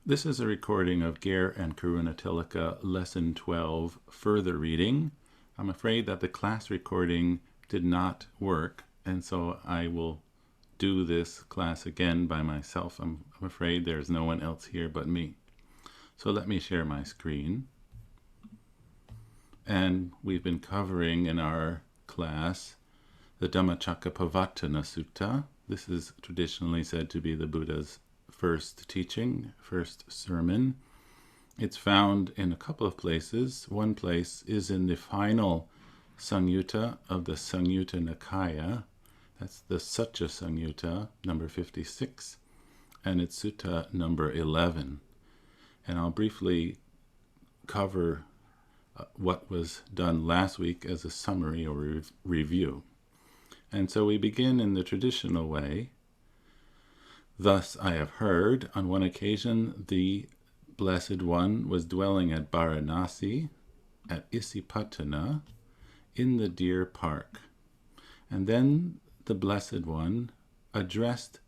This is a recording of Ger and Karunatilaka Lesson 12 Further Reading. I'm afraid that the class recording did not work, and so I will do this class again by myself. I'm afraid there's no one else here but me. So let me share my screen. And we've been covering in our class the Dhammacakkappavattana Sutta. This is traditionally said to be the Buddha's first teaching, first sermon. It's found in a couple of places. One place is in the final Samyutta of the Samyutta Nikaya. That's the Satya Samyutta, number 56, and it's Sutta number 11. And I'll briefly cover what was done last week as a summary or review. And so we begin in the traditional way. Thus I have heard, on one occasion the Blessed One was dwelling at Varanasi, at Isipatana, in the Deer Park. And then the Blessed One addressed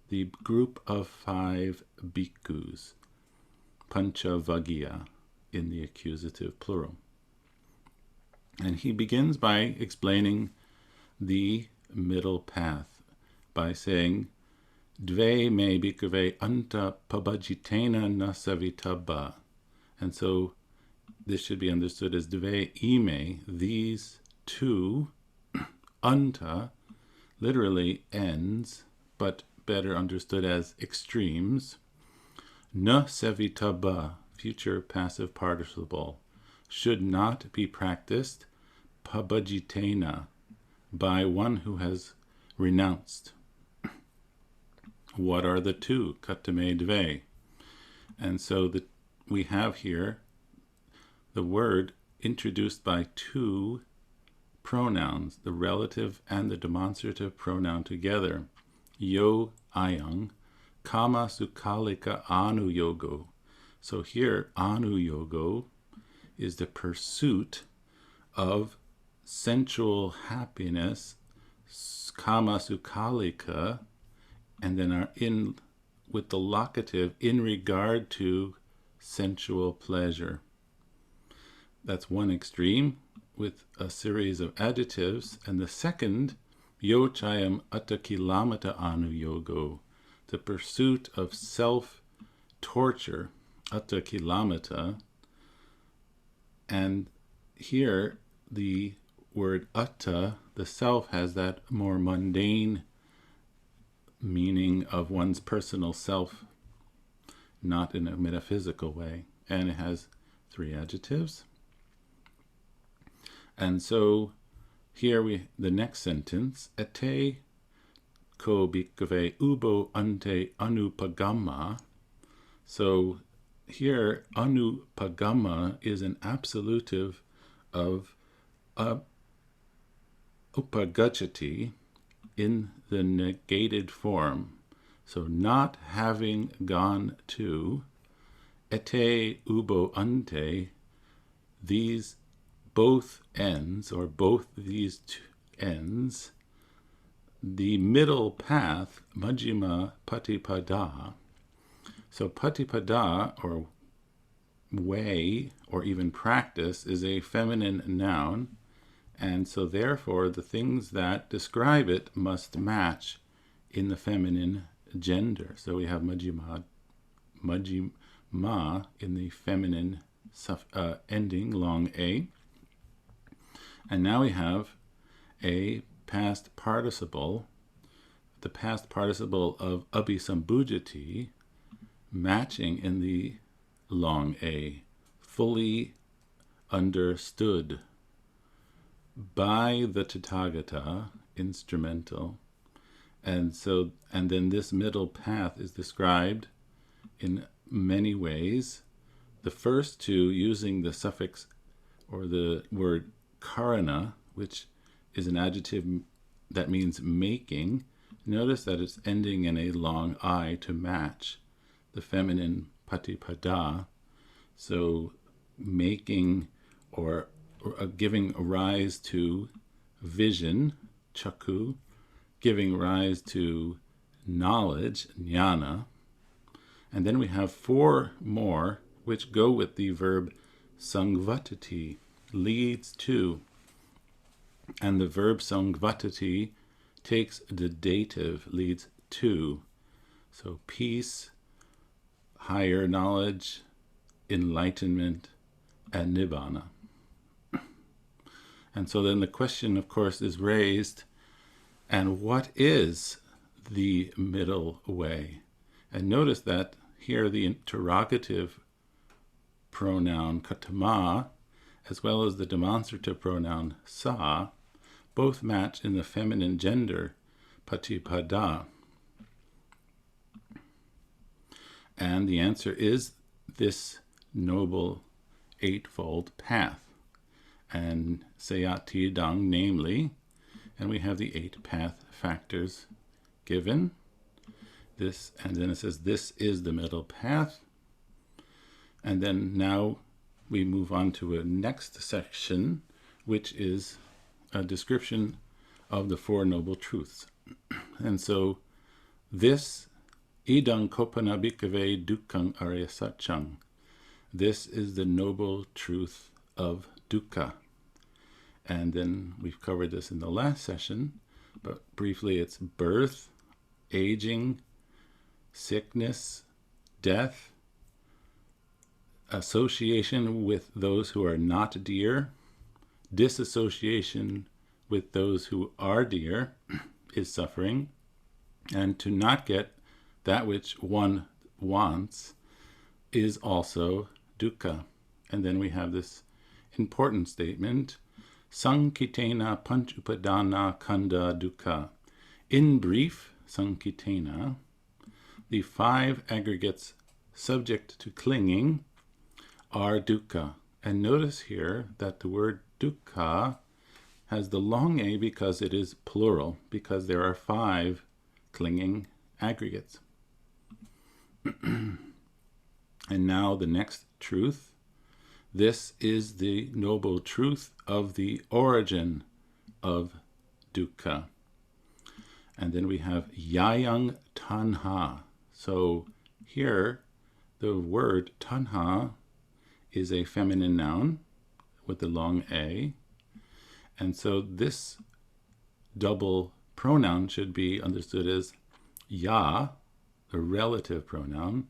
the group of 5 bhikkhus, Panchavagya, in the accusative plural. And he begins by explaining the middle path by saying, Dve me bhikkhave anta pabhajitena na savitabba. And so this should be understood as Dve ime, these two, anta, literally ends, but better understood as extremes, na savitabba, future passive participle, should not be practiced, pabhajitena, by one who has renounced. What are the two? Katame dve. And so we have here the word introduced by 2 pronouns, the relative and the demonstrative pronoun together. Yo ayang, kama sukhalika anu yogo. So here, anu yogo is the pursuit of sensual happiness, kama sukhalika, and then are in with the locative in regard to sensual pleasure. That's one extreme with a series of adjectives, and the second, yo chayam attakilamata anu yogo, the pursuit of self-torture, attakilamata, and here the word atta, the self, has that more mundane meaning of one's personal self, not in a metaphysical way. And it has 3 adjectives. And so here the next sentence, ete ko bhikkhave ubo ante anupagamma. So here anupagamma is an absolutive of upagachati in the negated form. So not having gone to, ete ubo ante, these both ends, or both these 2 ends, the middle path, majjhima patipada. So patipada, or way, or even practice, is a feminine noun, and so therefore the things that describe it must match in the feminine gender. So we have majjhima in the feminine ending, long A. And now we have a past participle, the past participle of abhisambhujati, matching in the long A, fully understood by the Tathagata, instrumental. And then this middle path is described in many ways. The first 2 using the suffix or the word karana, which is an adjective that means making. Notice that it's ending in a long I to match the feminine patipada. So making or giving rise to vision, chakku, giving rise to knowledge, jnana, And then we have 4 more which go with the verb sangvatati, leads to. And the verb sangvatati takes the dative, leads to. So peace, higher knowledge, enlightenment, and nibbana. And so then the question, of course, is raised, and what is the middle way? And notice that here the interrogative pronoun katama, as well as the demonstrative pronoun sa, both match in the feminine gender, patipada. And the answer is this noble eightfold path. And sayati dang, namely, and we have the 8 path factors given. This, and then it says this is the middle path. And then now we move on to a next section, which is a description of the 4 noble truths. And so this idang kopana bhikkhave dukkhaṃ arya satchaṃ. This is the noble truth of dukkha. And then we've covered this in the last session, but briefly it's birth, aging, sickness, death, association with those who are not dear, disassociation with those who are dear is suffering, and to not get that which one wants is also dukkha. And then we have this important statement, Sankitena panch upadana kanda dukkha. In brief, Sankitena, the 5 aggregates subject to clinging are dukkha. And notice here that the word dukkha has the long A because it is plural, because there are 5 clinging aggregates. And now the next truth. This is the noble truth of the origin of dukkha. And then we have yayang tanha. So here the word tanha is a feminine noun with the long A. And so this double pronoun should be understood as ya, the relative pronoun,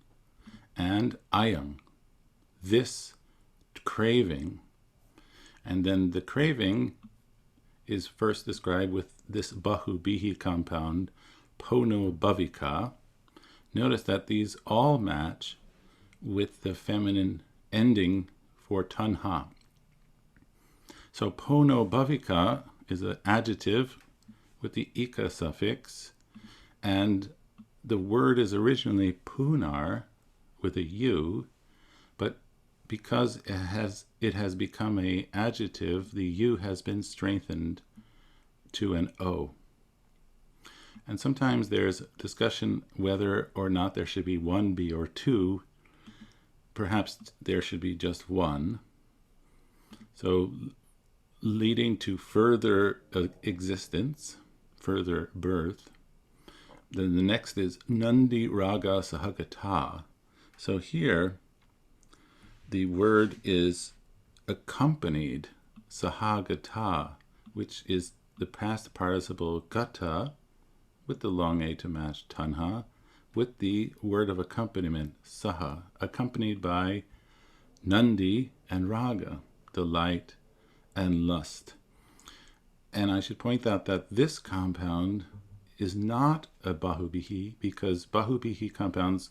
and ayang, this craving. And then the craving is first described with this bahubihi compound, pono bhavika. Notice that these all match with the feminine ending for tanha. So pono bhavika is an adjective with the ika suffix, and the word is originally punar with a u, but because it has become an adjective, the U has been strengthened to an O. And sometimes there's discussion whether or not there should be 1 B or 2. Perhaps there should be just 1. So leading to further existence, further birth. Then the next is Nandi, Raga, Sahgata. So here the word is accompanied, Sahgata, which is the past participle gata, with the long A to match tanha, with the word of accompaniment, saha, accompanied by Nandi and Raga, delight and lust. And I should point out that this compound is not a bahubihi, because bahubihi compounds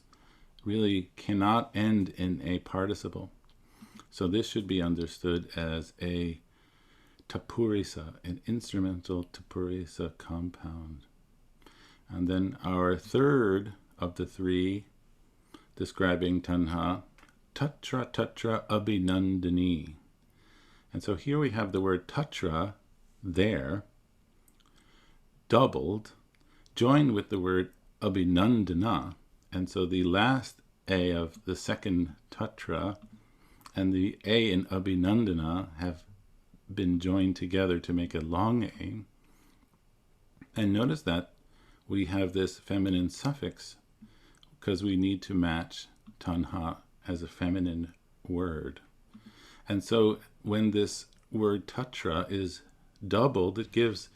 really cannot end in a participle. So this should be understood as a tapurisa, an instrumental tapurisa compound. And then our third of the 3 describing tanha, tatra tatra abhinandani. And so here we have the word tatra there, doubled, joined with the word abhinandana. And so the last A of the second tatra and the A in abhinandana have been joined together to make a long A. And notice that we have this feminine suffix because we need to match tanha as a feminine word. And so when this word tatra is doubled, it gives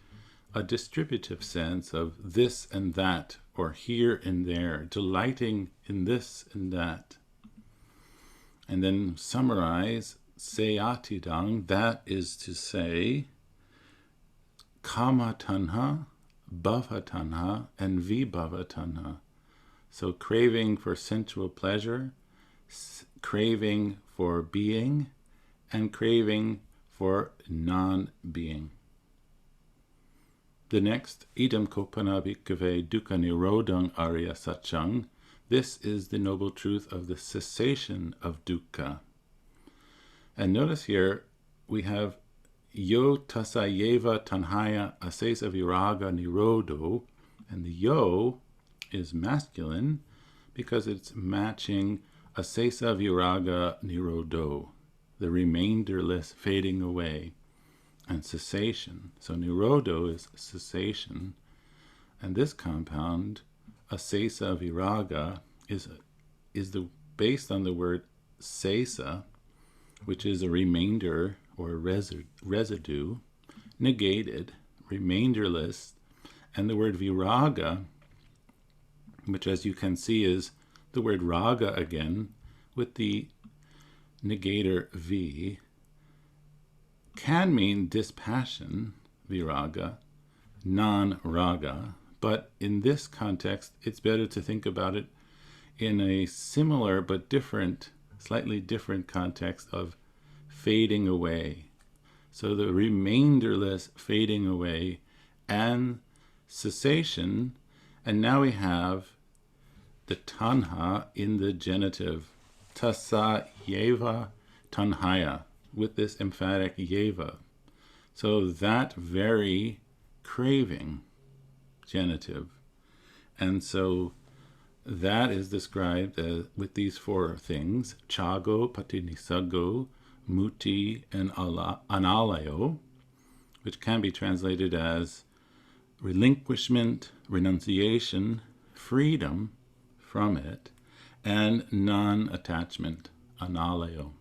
a distributive sense of this and that, or here and there, delighting in this and that. And then summarize, seyatidang, that is to say, kama tanha, bhava tanha, and vibhava tanha. So craving for sensual pleasure, craving for being, and craving for non-being. The next, idam kopana bhikkhave dukkha nirodhang arya satchang. This is the noble truth of the cessation of dukkha. And notice here, we have yo tasayeva tanhaya asesa viraga nirodho, and the yo is masculine because it's matching asesa viraga nirodho, the remainderless fading away, and cessation. So nirodho is cessation, and this compound, asesa viraga, is based on the word sesa, which is a remainder or residue, negated, remainderless, and the word viraga, which as you can see is the word raga again, with the negator v, can mean dispassion, viraga, non-raga, but in this context, it's better to think about it in a similar but different, slightly different context of fading away. So the remainderless fading away and cessation, and now we have the tanha in the genitive, tasa yeva tanhaya, with this emphatic yeva. So that very craving, genitive. And so that is described with these four things, chago, patinisago, muti, and analayo, which can be translated as relinquishment, renunciation, freedom from it, and non-attachment, analayo.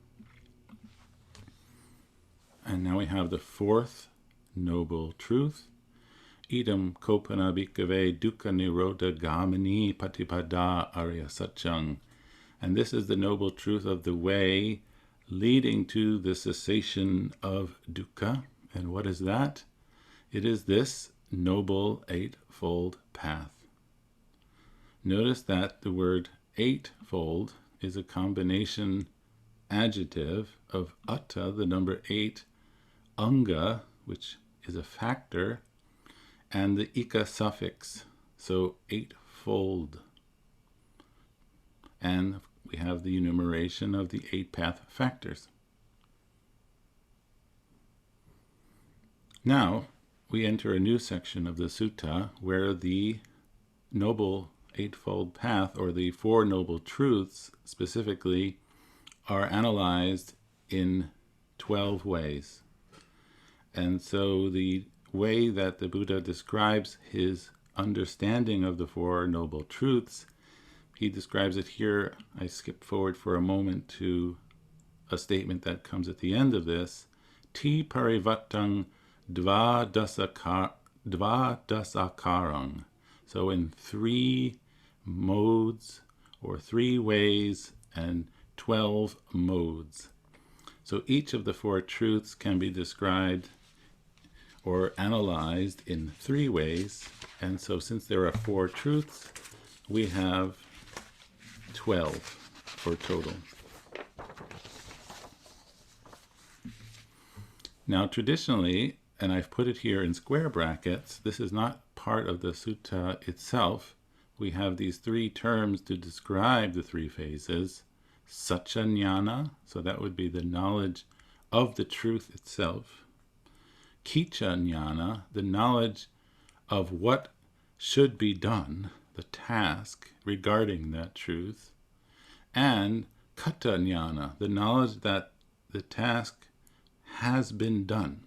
And now we have the fourth noble truth, idam kopana bhikkhave dukkha nirodha gamini patipada arya satchang. And this is the noble truth of the way leading to the cessation of dukkha. And what is that? It is this noble eightfold path. Notice that the word eightfold is a combination adjective of atta, the number 8, anga, which is a factor, and the ika suffix, so eightfold. And we have the enumeration of the 8 path factors. Now, we enter a new section of the sutta where the noble eightfold path, or the Four Noble Truths specifically, are analyzed in 12 ways. And so the way that the Buddha describes his understanding of the Four Noble Truths, he describes it here. I skip forward for a moment to a statement that comes at the end of this. Ti parivattang dva dasakarang. So in 3 modes, or 3 ways, and 12 modes. So each of the 4 truths can be described or analyzed in 3 ways. And so since there are 4 truths, we have 12 for total. Now traditionally, and I've put it here in square brackets, this is not part of the sutta itself. We have these 3 terms to describe the 3 phases. Satchanyana, so that would be the knowledge of the truth itself. Kichanyana, the knowledge of what should be done, the task regarding that truth. And Katanyana, the knowledge that the task has been done.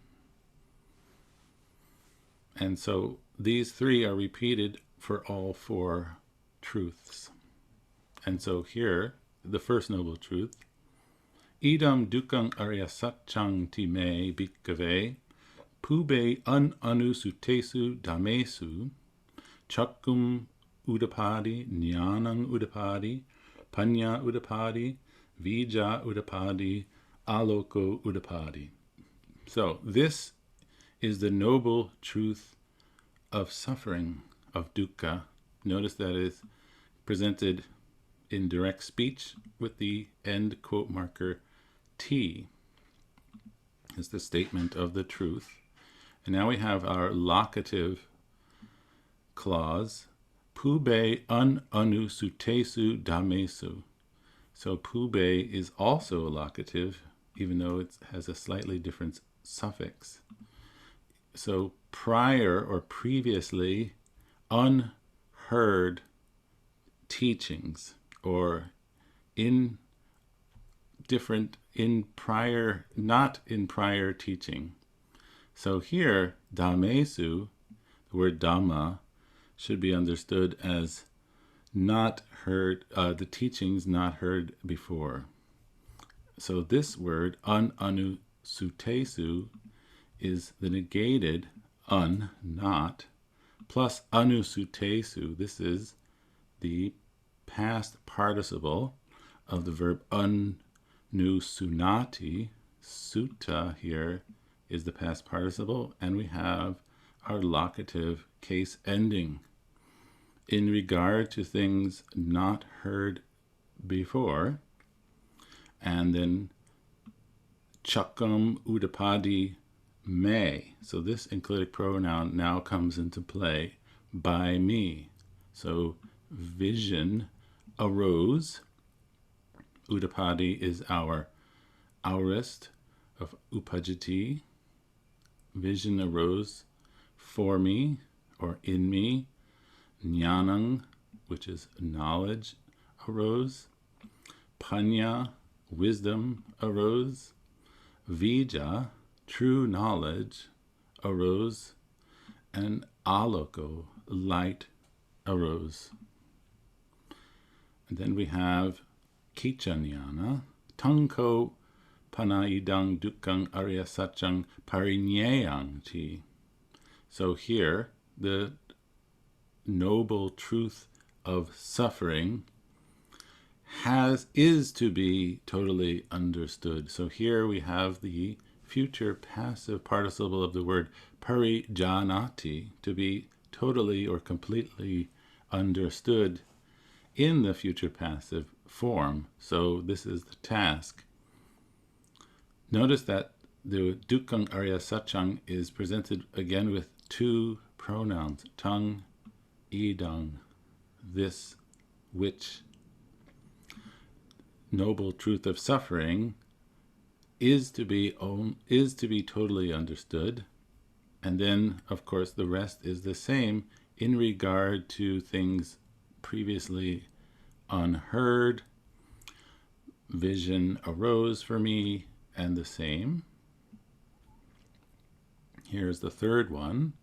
And so these 3 are repeated for all 4 truths. And so here the first noble truth. Idam dukang arya satchang ti me bhikkave pube anusutesu dhamesu chakkum udapadi jnanang udapadi panya udapadi vija udapadi aloko udapadi. So this is the noble truth of suffering, of dukkha. Notice that is presented in direct speech with the end quote marker T is the statement of the truth. And now we have our locative clause, pube anusutesu dhamesu. So pube is also a locative, even though it has a slightly different suffix. So prior or previously unheard teachings, or not in prior teaching. So here, dhamesu, the word dhamma, should be understood as not heard, the teachings not heard before. So this word, anusutesu, is the negated not, plus anusutesu. This is the past participle of the verb anusunati. Sutta here is the past participle, and we have our locative case ending. In regard to things not heard before, and then chakam udapadi me. So this enclitic pronoun now comes into play, by me. So vision arose. Udapadi is our aorist of upajjati. Vision arose for me or in me. Jnanang, which is knowledge, arose. Panya, wisdom, arose. Vija, true knowledge, arose. And aloko, light, arose. And then we have kichanyana, tangko panaidang dukkang arya satchang parinyayang ti. So here, the noble truth of suffering is to be totally understood. So here we have the future passive participle of the word parijanati, to be totally or completely understood in the future passive form. So this is the task. Notice that the dukkang arya satchang is presented again with two pronouns, tang, idang, this, which. Noble truth of suffering is to be totally understood. And then, of course, the rest is the same in regard to things previously unheard. Vision arose for me, and the same. Here's the third one.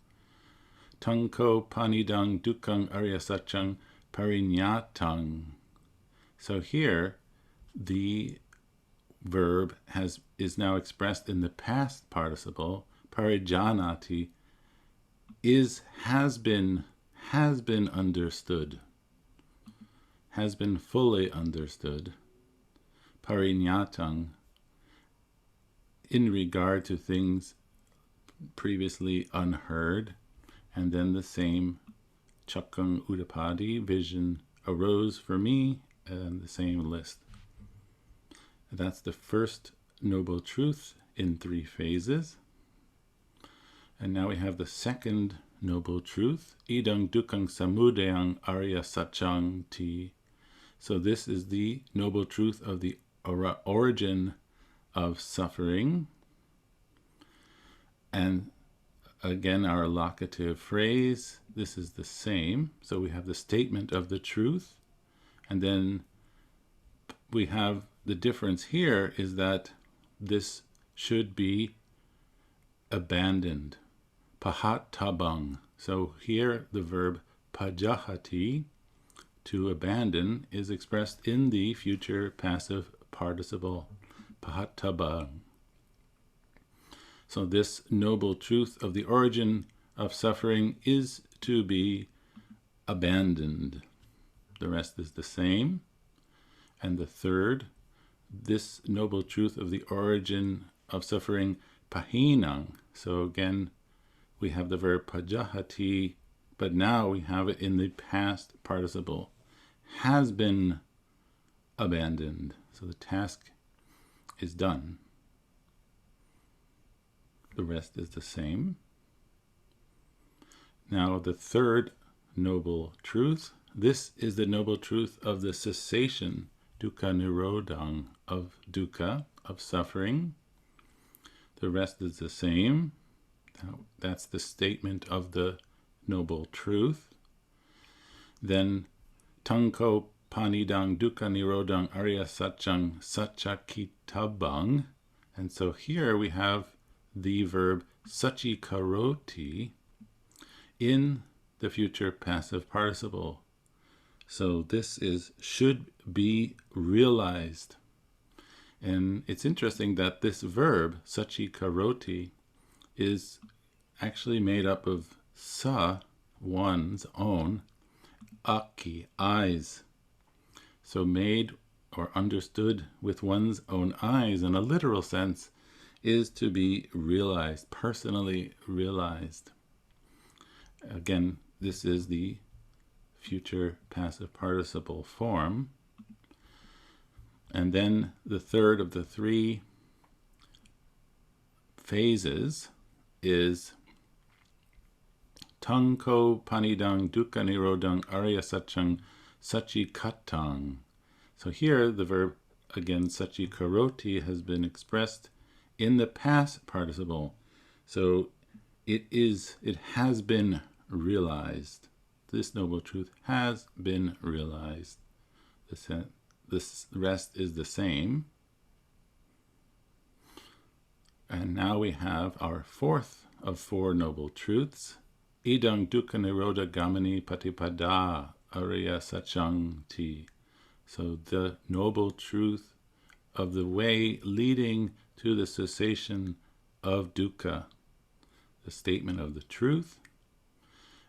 Tangko panidang dukkang arya satchang parinyatang. So here, the verb is now expressed in the past participle. Parijanati has been understood, has been fully understood. Parinyatang, in regard to things previously unheard. And then the same, chakang udapadi, vision arose for me, and the same list. That's the first noble truth in 3 phases. And now we have the second noble truth, idang dukkang samudayang arya satchang ti. So this is the noble truth of the origin of suffering. And again, our locative phrase, this is the same. So we have the statement of the truth, and then we have the difference here is that this should be abandoned. Pahat tabang. So here the verb pajahati, to abandon, is expressed in the future passive participle, pahataba. So this noble truth of the origin of suffering is to be abandoned. The rest is the same. And the third, this noble truth of the origin of suffering, pahinang. So again, we have the verb pajahati, but now we have it in the past participle, has been abandoned. So the task is done. The rest is the same. Now the third noble truth, this is the noble truth of the cessation, dukkha nirodhang, of dukkha, of suffering. The rest is the same. That's the statement of the noble truth. Then tanko panidang dukkha nirodhang arya satchang sachakitabang. And so here we have the verb sachikaroti in the future passive participle. So this is should be realized. And it's interesting that this verb, sachikaroti, is actually made up of sa, one's own, aki, eyes. So made or understood with one's own eyes in a literal sense is to be realized, personally realized. Again, this is the future passive participle form. And then the third of the three phases is tanko panidang dukkha nirodhang arya satchang sachikatang. So here the verb, again, sachikaroti, has been expressed in the past participle. So it has been realized. This noble truth has been realized. This rest is the same. And now we have our fourth of four noble truths. Idang dukkha nirodha gamani patipada arya sachang ti. So the noble truth of the way leading to the cessation of dukkha, the statement of the truth.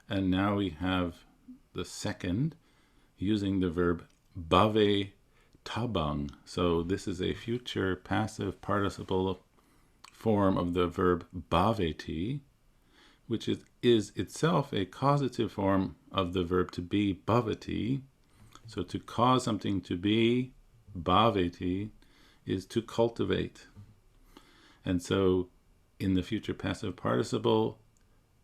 And now we have the second, using the verb bhave tabang. So this is a future passive participle form of the verb bhaveti, which is itself a causative form of the verb to be, bhavati. So to cause something to be, bhaveti, is to cultivate. And so in the future passive participle,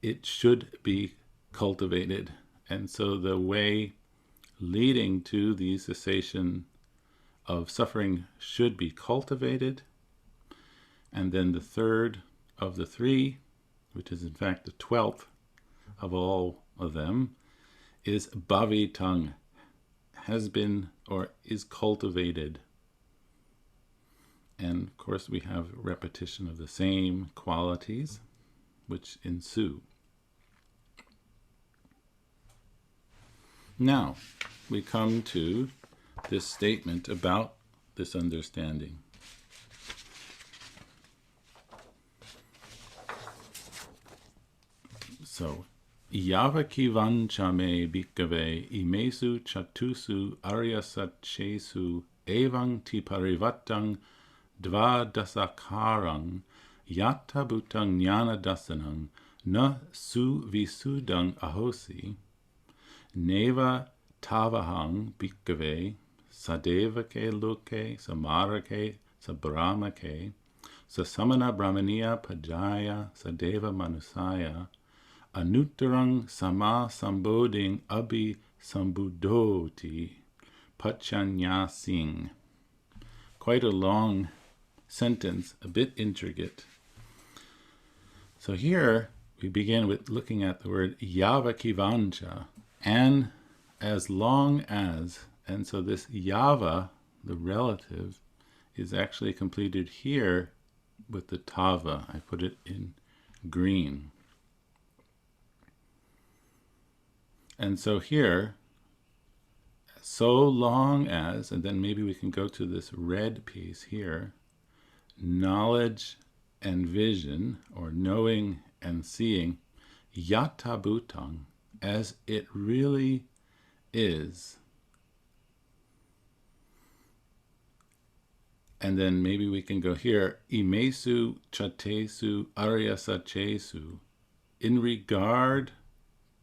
it should be cultivated. And so the way leading to the cessation of suffering should be cultivated. And then the third of the three, which is in fact the 12th of all of them, is bhavitang, has been or is cultivated. And of course we have repetition of the same qualities which ensue. Now we come to this statement about this understanding. So, Yavakivancha me bhikkhave imesu chatusu aryasachesu evang tiparivattang dvadasakarang yatta bhutang jnana dasanang na su visudang ahosi neva tavahang bhikkhave sadevake loke samarake sabramake sasamana brahmaniya pajaya sadeva manusaya anuttarang sama samboding abhi sambudoti pachanyasing. Quite a long sentence, a bit intricate. So here we begin with looking at the word yavakivancha, and as long as, and so this yava, the relative, is actually completed here with the tava. I put it in green. And so here, so long as, and then maybe we can go to this red piece here, knowledge and vision, or knowing and seeing, yata bhutang, as it really is. And then maybe we can go here, imesu chatesu aryasachesu, in regard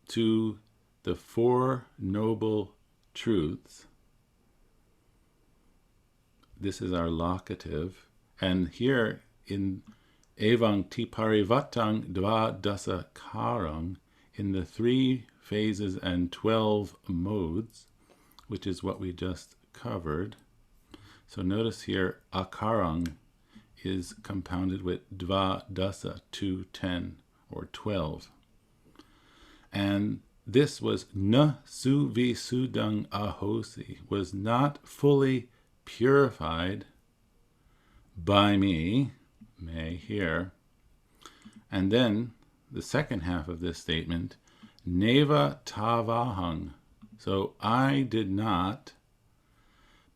to the Four Noble Truths. This is our locative. And here in evang tiparivatang dva dasa karang, in the 3 phases and 12 modes, which is what we just covered. So notice here, akarang is compounded with dva dasa, 2, 10, or 12. And this was na suvi sudang ahosi, was not fully purified by me, may here. And then the second half of this statement, neva tavahang, so I did not,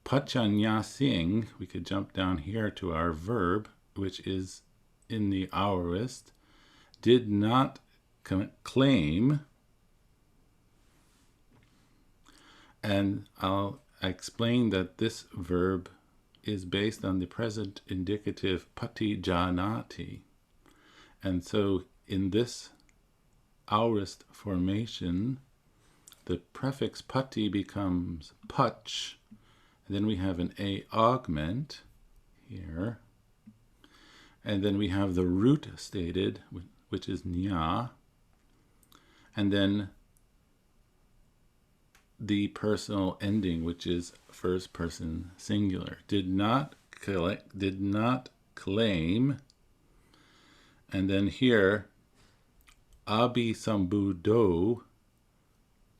pachanyasing, we could jump down here to our verb, which is in the aorist, did not claim, and I'll explain that this verb is based on the present indicative pati janati. And so in this aorist formation, the prefix pati becomes pach, and then we have an a augment here, and then we have the root stated, which is nya, and then the personal ending, which is first person singular. Did not claim, and then here abhisambuddho,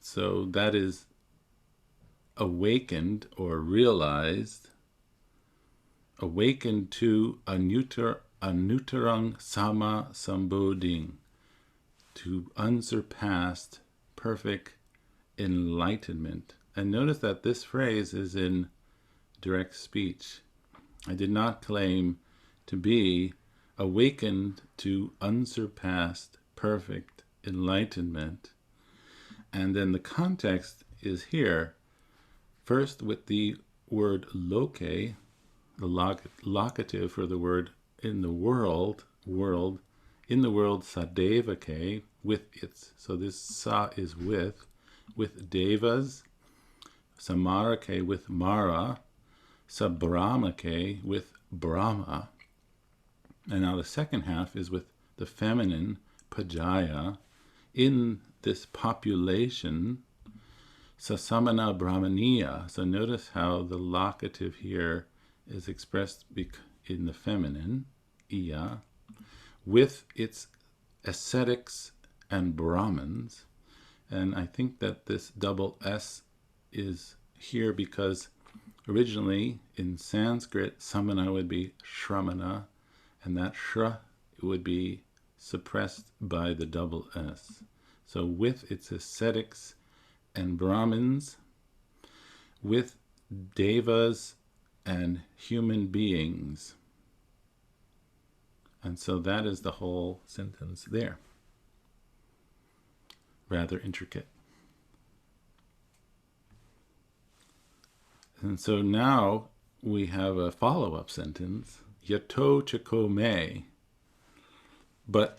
so that is awakened or realized, awakened to anutarang sama sambodhing, to unsurpassed perfect enlightenment. And notice that this phrase is in direct speech. I did not claim to be awakened to unsurpassed perfect enlightenment. And then the context is here, first with the word loke, the locative for the word in the world, in the world sadevake, with its, so this sa is with devas, samarake with Mara, sabramake with Brahma. And now the second half is with the feminine, Pajaya, in this population, Sasamana Brahmaniya. So notice how the locative here is expressed in the feminine, Iya, with its ascetics and Brahmins. And I think that this double S is here because originally in Sanskrit, samana would be shramana, and that shra would be suppressed by the double S. So with its ascetics and Brahmins, with devas and human beings. And so that is the whole sentence there. Rather intricate. And so now we have a follow-up sentence, yato chako me.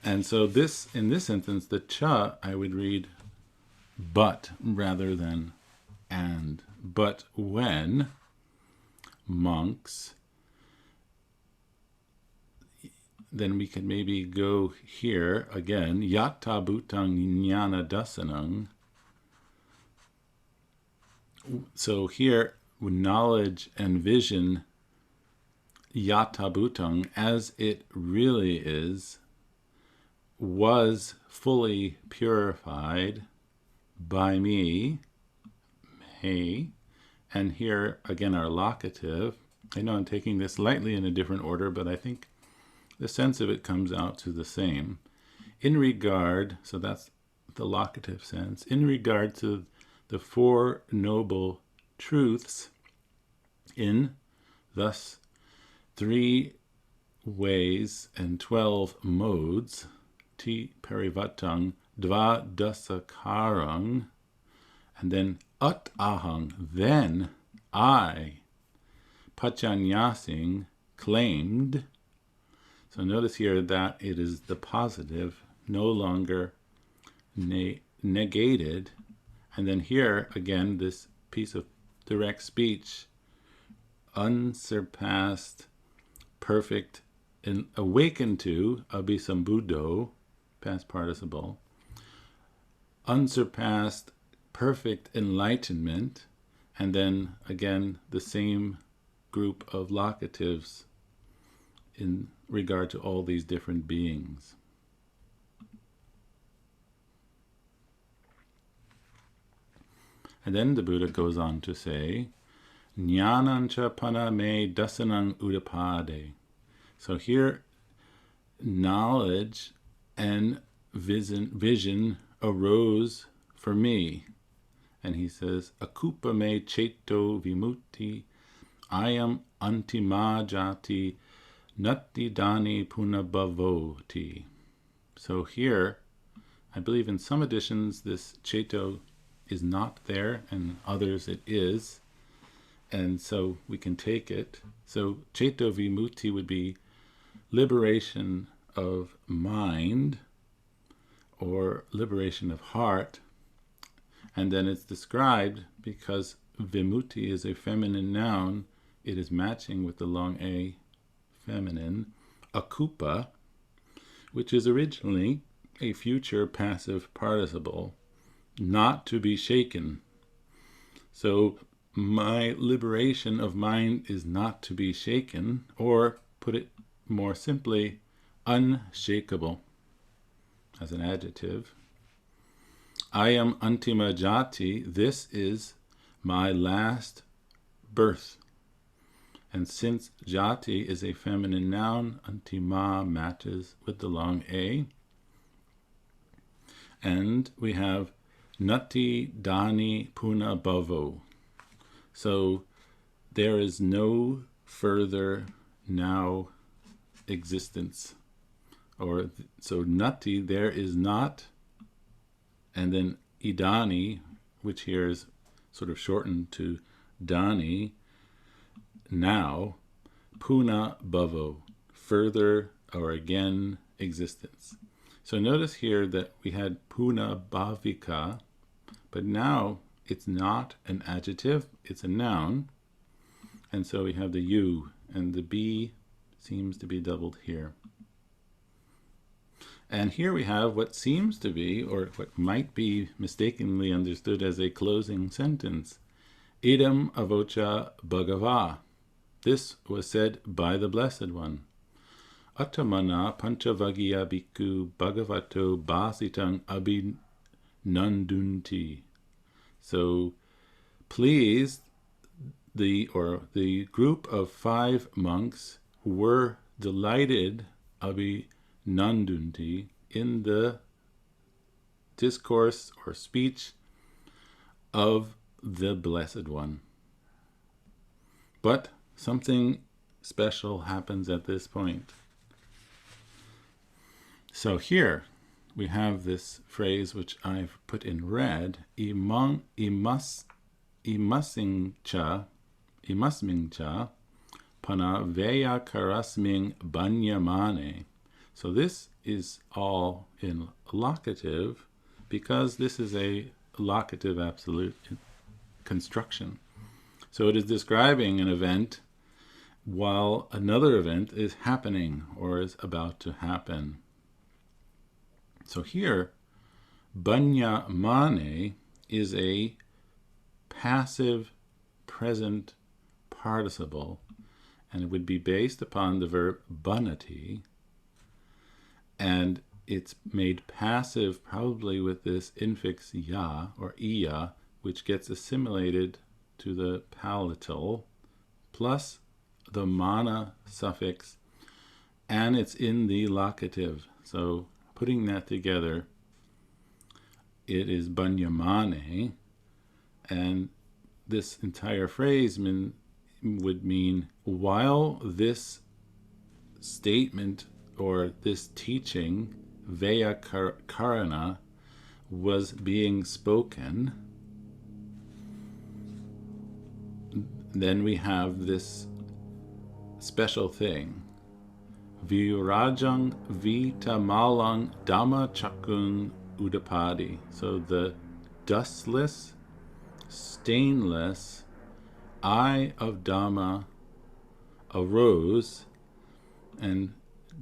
And so this, in this sentence, the cha, I would read but rather than and. But when monks, then we can maybe go here again, yatta bhutang jnana dasanang. So here, knowledge and vision, yatta bhutang, as it really is, was fully purified by me, hey, and here again our locative. I know I'm taking this lightly in a different order, but I think the sense of it comes out to the same. In regard, so that's the locative sense, in regard to the Four Noble truths in thus 3 ways and 12 modes, ti parivatang dva dasakarang, and then at ahang, then I, pachanyasing, claimed. So notice here that it is the positive, no longer negated. And then here, again, this piece of direct speech, unsurpassed, perfect, and awakened to, abhisambuddho, past participle, unsurpassed, perfect enlightenment, and then, again, the same group of locatives in regard to all these different beings. And then the Buddha goes on to say, Jnanancha pana me dasanang udapade. So here, knowledge and vision arose for me. And he says, Akupa me cheto vimutti, I am antimajati, natti dani punabhavoti. So here, I believe in some editions this cheto is not there, and others it is. And so we can take it. So cheto vimutti would be liberation of mind or liberation of heart. And then it's described because vimutti is a feminine noun, it is matching with the long A feminine, akupa, which is originally a future passive participle, not to be shaken. So my liberation of mind is not to be shaken, or put it more simply, unshakable as an adjective. I am antima jati, this is my last birth. And since jati is a feminine noun, antima matches with the long A. And we have nati dani puna bhavo. So there is no further now existence. Or so nati, there is not, and then idani, which here is sort of shortened to dani, now, puna bhavo, further or again existence. So notice here that we had puna bhavika, but now it's not an adjective, it's a noun. And so we have the U, and the B seems to be doubled here. And here we have what seems to be, or what might be mistakenly understood as a closing sentence. Idam avocha bhagava. This was said by the Blessed One. Attamana panchavagya bhikkhu bhagavato basitang abhinandunti. So pleased, the group of 5 monks were delighted, abhinandunti, in the discourse or speech of the Blessed One. But something special happens at this point. So here we have this phrase which I've put in red, imasmingcha pana veya karasming banyamane. So this is all in locative because this is a locative absolute construction. So it is describing an event while another event is happening or is about to happen. So here, banyamane is a passive present participle, and it would be based upon the verb banati, and it's made passive probably with this infix ya or iya, which gets assimilated to the palatal, plus the mana suffix, and it's in the locative. So putting that together, it is banyamane, and this entire phrase would mean while this statement or this teaching, Veya Karana, was being spoken, then we have this special thing. Virajang Vitamalang Dhamma Chakung Udapadi. So the dustless, stainless eye of Dhamma arose, and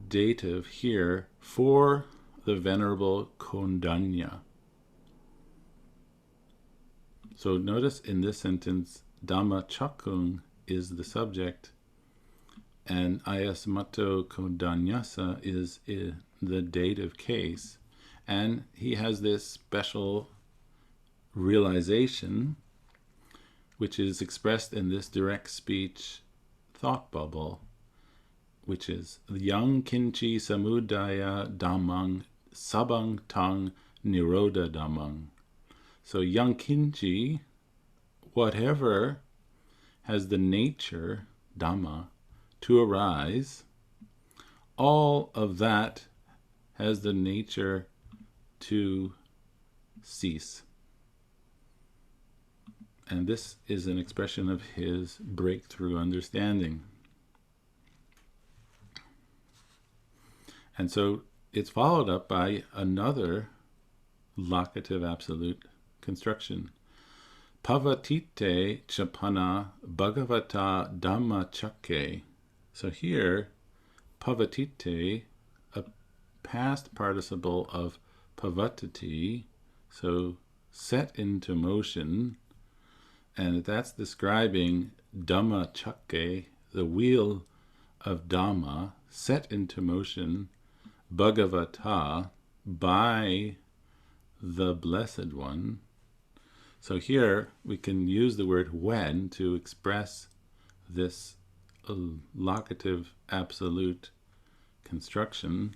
dative here, for the Venerable Kondanya. So notice in this sentence, Dhamma Chakung is the subject, and Ayasmato Kondanyasa is in the dative case. And he has this special realization, which is expressed in this direct speech thought bubble, which is Yang Kinchi Samudaya Dhammang Sabang Tang Nirodha Dhammang. So Yang Kinchi, whatever has the nature, Dhamma, to arise, all of that has the nature to cease. And this is an expression of his breakthrough understanding. And so it's followed up by another locative absolute construction. Pavatite chapana bhagavata dhamma chakke. So here, pavatite, a past participle of pavatati, so set into motion, and that's describing dhamma chakke, the wheel of Dhamma, set into motion, bhagavata, by the Blessed One. So here we can use the word when to express this locative absolute construction.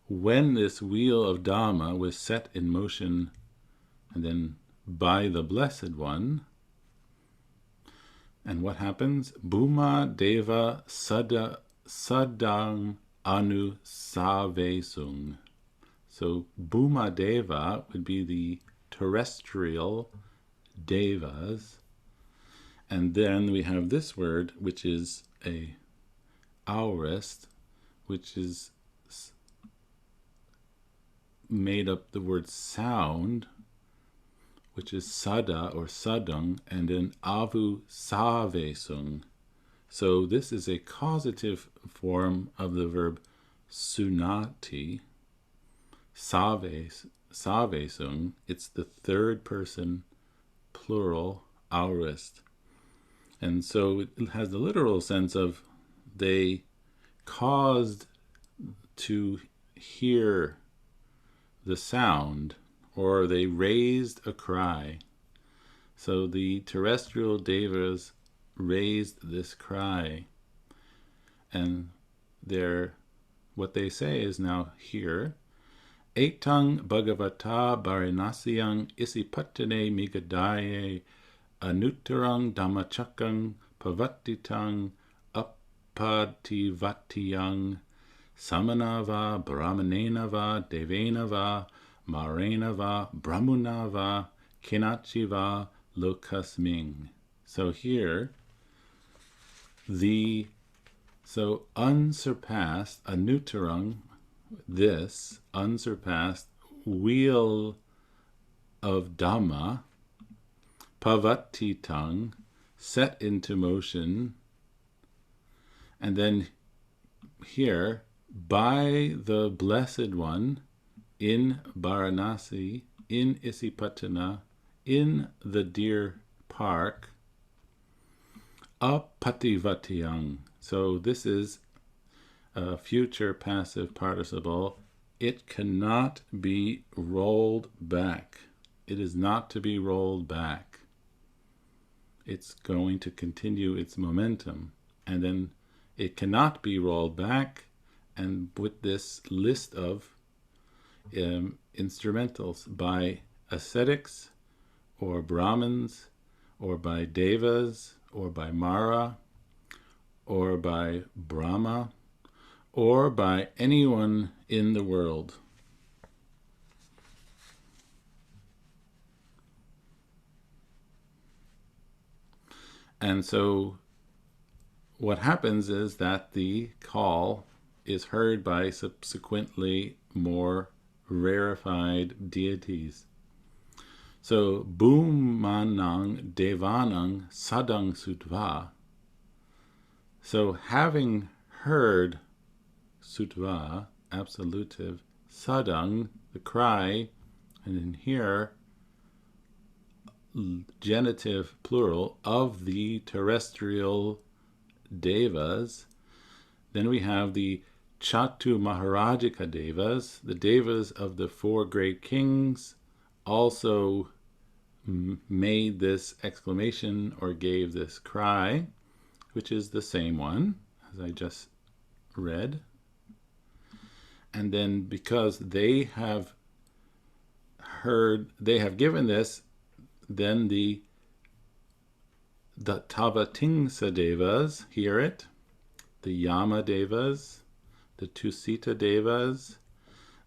When this wheel of Dhamma was set in motion, and then by the Blessed One, and what happens? Bhuma Deva Sadang Anu Savesung. So Bhuma Deva would be the terrestrial devas, and then we have this word, which is a aorist, which is made up the word sound, which is sada or sadung, and then avu savesung. So this is a causative form of the verb sunati, savesung. It's the third person plural aorist. And so it has the literal sense of they caused to hear the sound, or they raised a cry. So the terrestrial devas raised this cry, and what they say is now here. Etang Bhagavata Barinasyang Isipatane Migadaye Anuttarang Dhammachakang Pavatitang Appativatiyang Samanava Brahmanenava Devenava Marenava Brahmunava Kinachiva Lokasming. So here, unsurpassed, Anuttarang, this unsurpassed wheel of Dhamma, Pavatitang, set into motion, and then here, by the Blessed One, in Varanasi, in Isipatana, in the deer park, apativatiyang. So this is a future passive participle. It cannot be rolled back. It is not to be rolled back. It's going to continue its momentum. And then it cannot be rolled back. And with this list of instrumentals by ascetics or Brahmins or by Devas, or by Mara, or by Brahma, or by anyone in the world. And so what happens is that the call is heard by subsequently more rarefied deities. So, Bhumanang Devanang Sadang Sutva. So, having heard Sutva, absolutive, Sadang, the cry, and in here, genitive plural, of the terrestrial devas, then we have the Chatu Maharajika devas, the devas of the four great kings, also made this exclamation or gave this cry, which is the same one as I just read. And then because they have given this, then the Tavatingsa devas hear it, the Yama devas, the Tusita devas,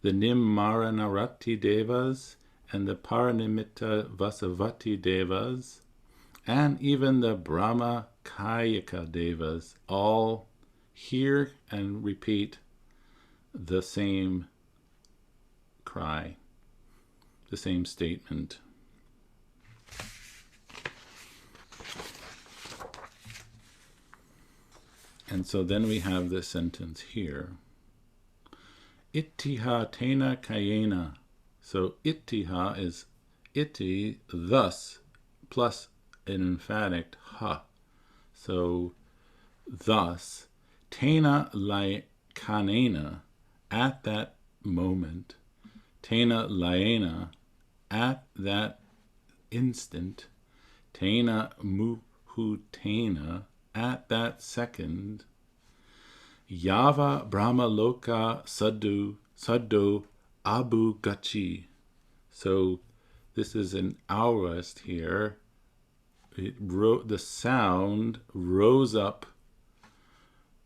the Nimmaranarati devas, and the Paranimitta Vasavati devas, and even the Brahma Kayika devas all hear and repeat the same cry, the same statement. And so then we have this sentence here. Ittiha tena kayena. So ittiha is itti, thus, plus an emphatic ha. So thus, tena lai kanena, at that moment, tena laena, at that instant, tena muhutena, at that second, Yava Brahma Loka Saddo Abu Gachi. So this is an aorist here. The sound rose up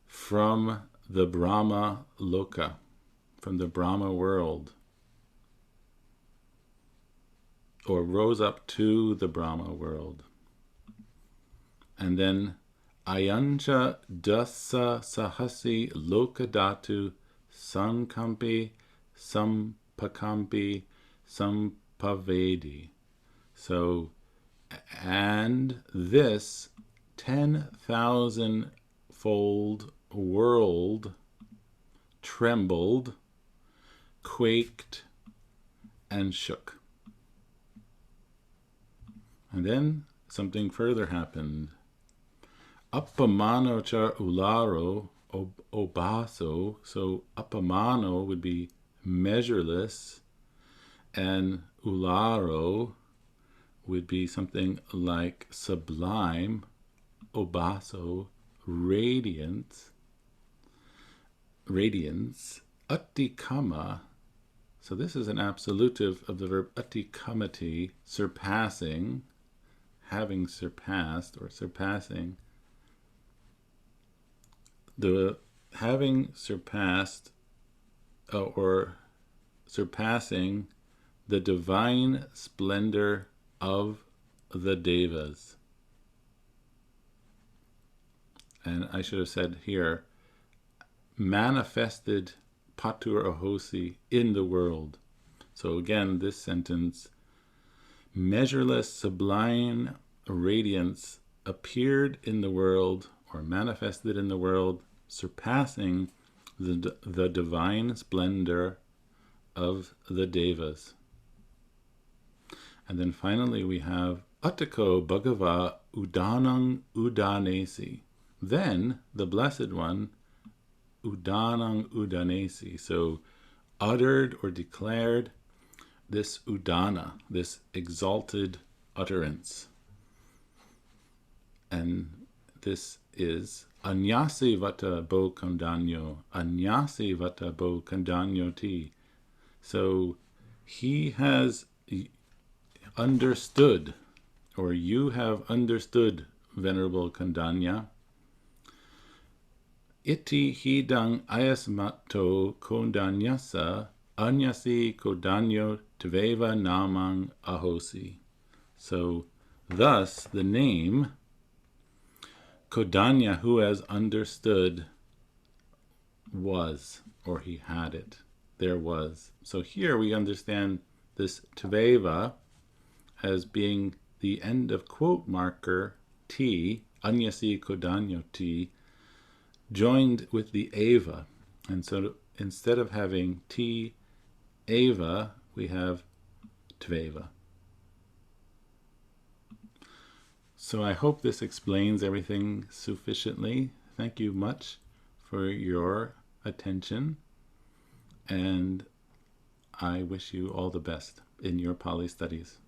from the Brahma Loka, from the Brahma world, or rose up to the Brahma world. And then Ayancha dasa sahasi lokadatu sankampi sampakampi sampavedi. So, and this 10,000-fold world trembled, quaked, and shook. And then something further happened. Appamano cha ularo obaso. So appamano would be measureless, and ularo would be something like sublime, obaso, radiance, attikama. So this is an absolutive of the verb attikamati, surpassing, having surpassed or surpassing. The having surpassed or surpassing the divine splendor of the devas. And I should have said here, manifested patur ahosi in the world. So again, this sentence, measureless sublime radiance appeared in the world or manifested in the world, surpassing the divine splendor of the devas. And then finally we have Attako Bhagava Udanang Udanesi. Then the Blessed One, Udanang Udanesi, so uttered or declared this Udana, this exalted utterance. And this is Anyasi Vata Bo Kandanyo, Anyasi Vata Bo Kandanyo Ti. So he has understood or you have understood, Venerable Kondanya. Iti hidang ayasmato kondanyasa anyasi kodanyo tveva namang ahosi. So thus the name Kodanya, who has understood, was, or he had it. There was. So here we understand this tveva as being the end of quote marker T, anyasi kodanyo T, joined with the eva. And so instead of having T eva, we have tveva. So I hope this explains everything sufficiently. Thank you much for your attention, and I wish you all the best in your Pali studies.